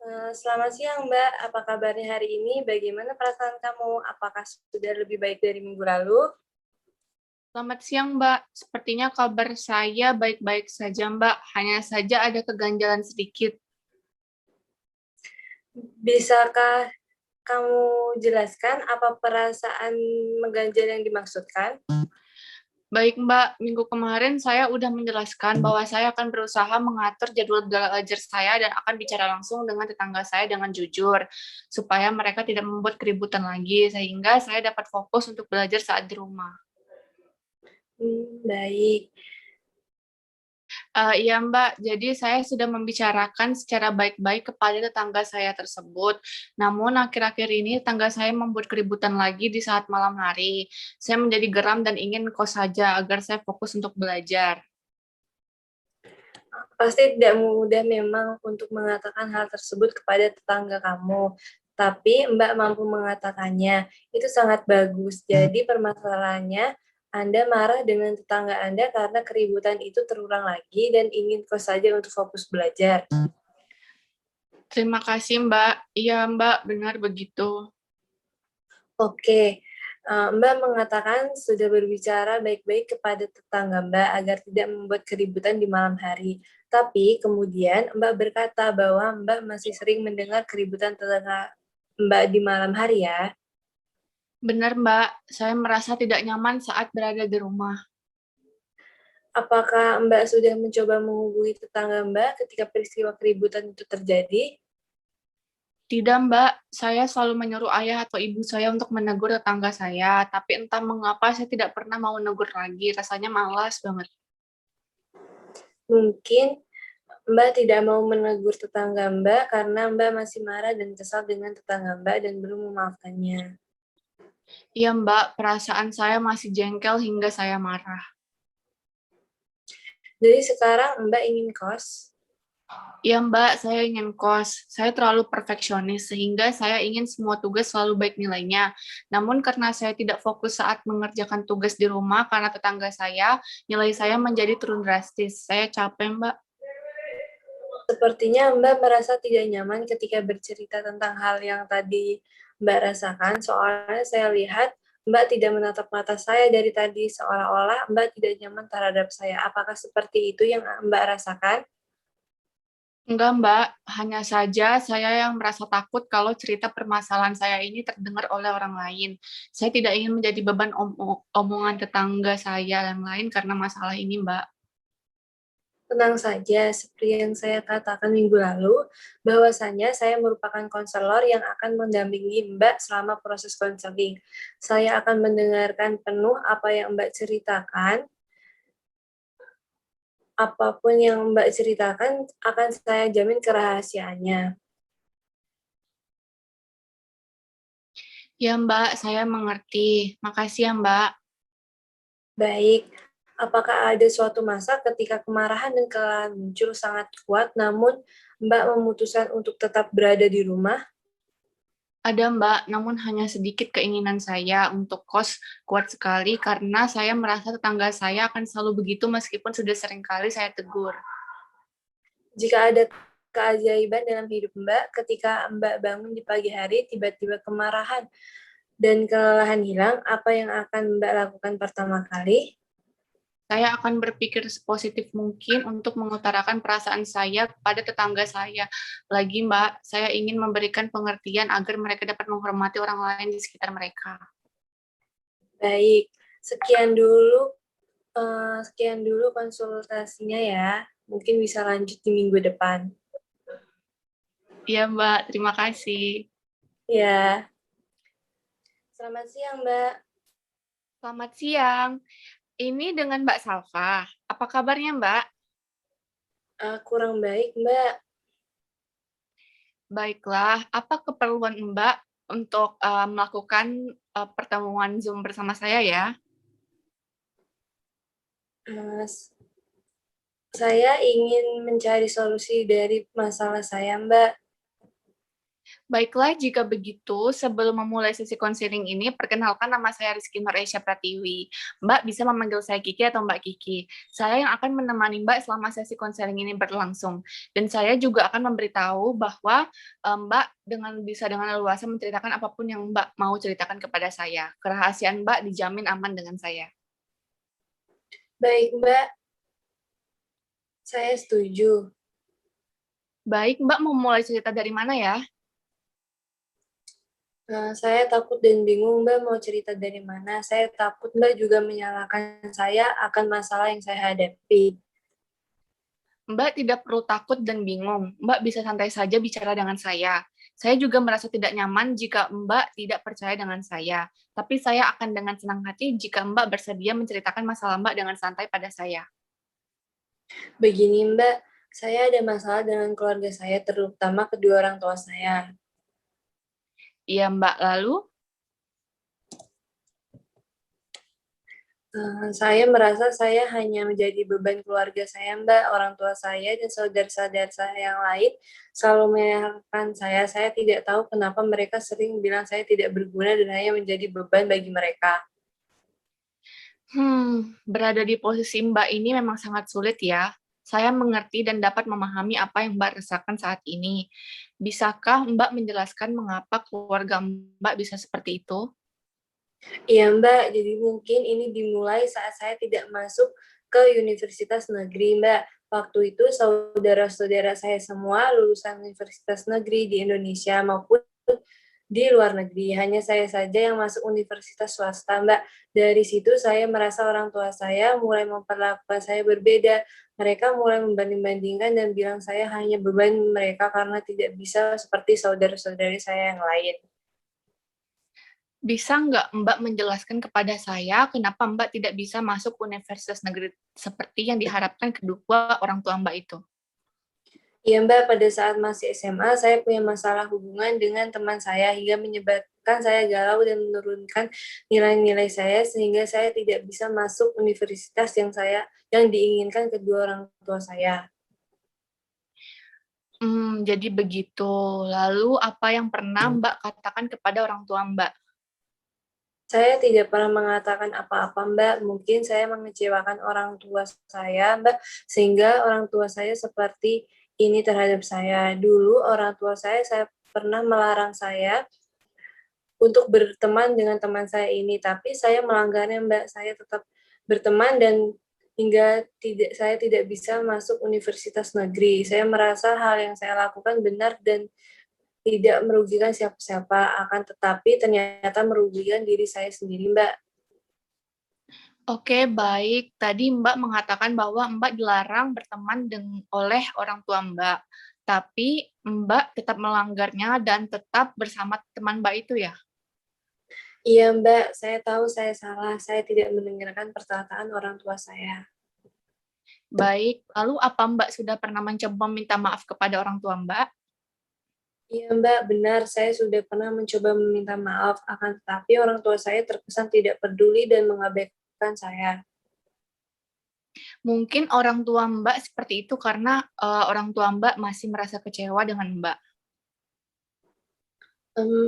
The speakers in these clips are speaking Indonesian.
Selamat siang, Mbak. Apa kabarnya hari ini? Bagaimana perasaan kamu? Apakah sudah lebih baik dari minggu lalu? Selamat siang, Mbak. Sepertinya kabar saya baik-baik saja, Mbak. Hanya saja ada keganjalan sedikit. Bisakah kamu jelaskan apa perasaan mengganjal yang dimaksudkan? Baik, Mbak. Minggu kemarin saya udah menjelaskan bahwa saya akan berusaha mengatur jadwal belajar saya dan akan bicara langsung dengan tetangga saya dengan jujur, supaya mereka tidak membuat keributan lagi, sehingga saya dapat fokus untuk belajar saat di rumah. Baik. Iya Mbak, jadi saya sudah membicarakan secara baik-baik kepada tetangga saya tersebut. Namun akhir-akhir ini tetangga saya membuat keributan lagi di saat malam hari. Saya menjadi geram dan ingin kos saja agar saya fokus untuk belajar. Pasti tidak mudah memang untuk mengatakan hal tersebut kepada tetangga kamu. Tapi Mbak mampu mengatakannya. Itu sangat bagus. Jadi permasalahannya Anda marah dengan tetangga Anda karena keributan itu terulang lagi dan ingin kos saja untuk fokus belajar. Terima kasih Mbak. Iya Mbak, benar begitu. Oke, Mbak mengatakan sudah berbicara baik-baik kepada tetangga Mbak agar tidak membuat keributan di malam hari. Tapi kemudian Mbak berkata bahwa Mbak masih sering mendengar keributan tetangga Mbak di malam hari ya. Benar Mbak, saya merasa tidak nyaman saat berada di rumah. Apakah Mbak sudah mencoba menghubungi tetangga Mbak ketika peristiwa keributan itu terjadi? Tidak Mbak, saya selalu menyuruh ayah atau ibu saya untuk menegur tetangga saya, tapi entah mengapa saya tidak pernah mau menegur lagi, rasanya malas banget. Mungkin Mbak tidak mau menegur tetangga Mbak karena Mbak masih marah dan kesal dengan tetangga Mbak dan belum memaafkannya. Iya Mbak, perasaan saya masih jengkel hingga saya marah. Jadi sekarang Mbak ingin kos? Iya Mbak, saya ingin kos. Saya terlalu perfeksionis sehingga saya ingin semua tugas selalu baik nilainya. Namun karena saya tidak fokus saat mengerjakan tugas di rumah karena tetangga saya, nilai saya menjadi turun drastis. Saya capek Mbak. Sepertinya Mbak merasa tidak nyaman ketika bercerita tentang hal yang tadi Mbak rasakan, soalnya saya lihat Mbak tidak menatap mata saya dari tadi, seolah-olah Mbak tidak nyaman terhadap saya. Apakah seperti itu yang Mbak rasakan? Enggak Mbak, hanya saja saya yang merasa takut kalau cerita permasalahan saya ini terdengar oleh orang lain. Saya tidak ingin menjadi beban omongan tetangga saya yang lain karena masalah ini Mbak. Tenang saja, seperti yang saya katakan minggu lalu, bahwasanya saya merupakan konselor yang akan mendampingi Mbak selama proses konseling. Saya akan mendengarkan penuh apa yang Mbak ceritakan. Apapun yang Mbak ceritakan akan saya jamin kerahasiaannya. Ya Mbak, saya mengerti. Makasih ya Mbak. Baik, apakah ada suatu masa ketika kemarahan dan kelelahan muncul sangat kuat, namun Mbak memutuskan untuk tetap berada di rumah? Ada Mbak, namun hanya sedikit keinginan saya untuk kos kuat sekali karena saya merasa tetangga saya akan selalu begitu meskipun sudah sering kali saya tegur. Jika ada keajaiban dalam hidup Mbak, ketika Mbak bangun di pagi hari, tiba-tiba kemarahan dan kelelahan hilang, apa yang akan Mbak lakukan pertama kali? Saya akan berpikir sepositif mungkin untuk mengutarakan perasaan saya kepada tetangga saya. Lagi Mbak, saya ingin memberikan pengertian agar mereka dapat menghormati orang lain di sekitar mereka. Baik, sekian dulu konsultasinya ya. Mungkin bisa lanjut di minggu depan. Iya Mbak, terima kasih. Ya, selamat siang Mbak. Selamat siang. Ini dengan Mbak Salva. Apa kabarnya Mbak? Kurang baik Mbak. Baiklah, apa keperluan Mbak untuk melakukan pertemuan Zoom bersama saya ya? Mas, saya ingin mencari solusi dari masalah saya Mbak. Baiklah, jika begitu, sebelum memulai sesi konseling ini, perkenalkan nama saya Rizky Nuresya Pratiwi. Mbak bisa memanggil saya Kiki atau Mbak Kiki. Saya yang akan menemani Mbak selama sesi konseling ini berlangsung. Dan saya juga akan memberitahu bahwa Mbak bisa dengan leluasa menceritakan apapun yang Mbak mau ceritakan kepada saya. Kerahasiaan Mbak dijamin aman dengan saya. Baik, Mbak. Saya setuju. Baik, Mbak mau mulai cerita dari mana ya? Saya takut dan bingung, Mbak, mau cerita dari mana. Saya takut Mbak juga menyalahkan saya akan masalah yang saya hadapi. Mbak tidak perlu takut dan bingung. Mbak bisa santai saja bicara dengan saya. Saya juga merasa tidak nyaman jika Mbak tidak percaya dengan saya. Tapi saya akan dengan senang hati jika Mbak bersedia menceritakan masalah Mbak dengan santai pada saya. Begini, Mbak, saya ada masalah dengan keluarga saya, terutama kedua orang tua saya. Iya, Mbak. Lalu, Saya merasa saya hanya menjadi beban keluarga saya, Mbak. Orang tua saya dan saudara-saudara saya yang lain selalu menyalahkan saya. Saya tidak tahu kenapa mereka sering bilang saya tidak berguna dan hanya menjadi beban bagi mereka. berada di posisi Mbak ini memang sangat sulit ya. Saya mengerti dan dapat memahami apa yang Mbak rasakan saat ini. Bisakah Mbak menjelaskan mengapa keluarga Mbak bisa seperti itu? Iya, Mbak, jadi mungkin ini dimulai saat saya tidak masuk ke universitas negeri, Mbak. Waktu itu saudara-saudara saya semua lulusan universitas negeri di Indonesia maupun di luar negeri. Hanya saya saja yang masuk universitas swasta, Mbak. Dari situ saya merasa orang tua saya mulai memperlakukan saya berbeda. Mereka mulai membanding-bandingkan dan bilang saya hanya beban mereka karena tidak bisa seperti saudara-saudari saya yang lain. Bisa nggak Mbak menjelaskan kepada saya kenapa Mbak tidak bisa masuk universitas negeri seperti yang diharapkan kedua orang tua Mbak itu? Iya, Mbak, pada saat masih SMA, saya punya masalah hubungan dengan teman saya hingga menyebabkan saya galau dan menurunkan nilai-nilai saya sehingga saya tidak bisa masuk universitas yang diinginkan kedua orang tua saya. Jadi begitu. Lalu apa yang pernah Mbak katakan kepada orang tua Mbak? Saya tidak pernah mengatakan apa-apa, Mbak. Mungkin saya mengecewakan orang tua saya, Mbak, sehingga orang tua saya seperti ini terhadap saya. Dulu orang tua saya pernah melarang saya untuk berteman dengan teman saya ini, tapi saya melanggarnya, Mbak. Saya tetap berteman dan hingga saya tidak bisa masuk universitas negeri. Saya merasa hal yang saya lakukan benar dan tidak merugikan siapa-siapa, akan tetapi ternyata merugikan diri saya sendiri, Mbak. Oke, baik. Tadi Mbak mengatakan bahwa Mbak dilarang berteman oleh orang tua Mbak. Tapi Mbak tetap melanggarnya dan tetap bersama teman Mbak itu ya? Iya, Mbak, saya tahu saya salah. Saya tidak mendengarkan perkataan orang tua saya. Baik, lalu apa Mbak sudah pernah mencoba meminta maaf kepada orang tua Mbak? Iya, Mbak, benar. Saya sudah pernah mencoba meminta maaf, akan tetapi orang tua saya terkesan tidak peduli dan mengabaikan saya. Mungkin orang tua Mbak seperti itu karena orang tua Mbak masih merasa kecewa dengan Mbak.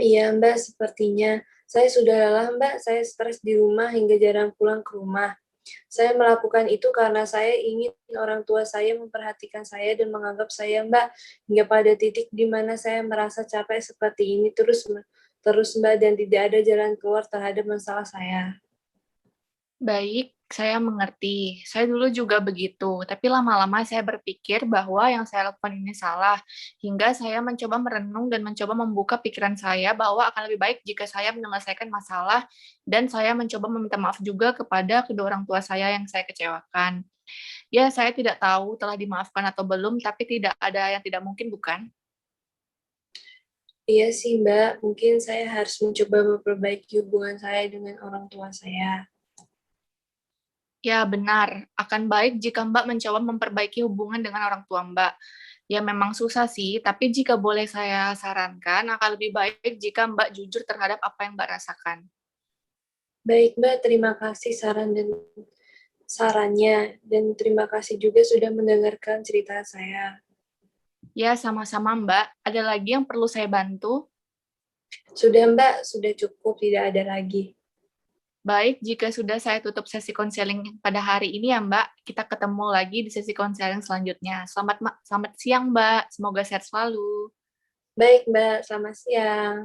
Iya, Mbak, sepertinya. Saya sudah lelah, Mbak. Saya stres di rumah hingga jarang pulang ke rumah. Saya melakukan itu karena saya ingin orang tua saya memperhatikan saya dan menganggap saya, Mbak, hingga pada titik di mana saya merasa capek seperti ini terus, Mbak, dan tidak ada jalan keluar terhadap masalah saya. Baik, saya mengerti. Saya dulu juga begitu, tapi lama-lama saya berpikir bahwa yang saya lakukan ini salah, hingga saya mencoba merenung dan mencoba membuka pikiran saya bahwa akan lebih baik jika saya menyelesaikan masalah, dan saya mencoba meminta maaf juga kepada kedua orang tua saya yang saya kecewakan. Ya, saya tidak tahu telah dimaafkan atau belum, tapi tidak ada yang tidak mungkin, bukan? Iya sih, Mbak, mungkin saya harus mencoba memperbaiki hubungan saya dengan orang tua saya. Ya, benar. Akan baik jika Mbak mencoba memperbaiki hubungan dengan orang tua Mbak. Ya, memang susah sih, tapi jika boleh saya sarankan, akan lebih baik jika Mbak jujur terhadap apa yang Mbak rasakan. Baik, Mbak, terima kasih sarannya, dan terima kasih juga sudah mendengarkan cerita saya. Ya, sama-sama Mbak. Ada lagi yang perlu saya bantu? Sudah Mbak, sudah cukup, tidak ada lagi. Baik, jika sudah saya tutup sesi konseling pada hari ini ya Mbak, kita ketemu lagi di sesi konseling selanjutnya. Selamat siang Mbak, semoga sehat selalu. Baik Mbak, selamat siang.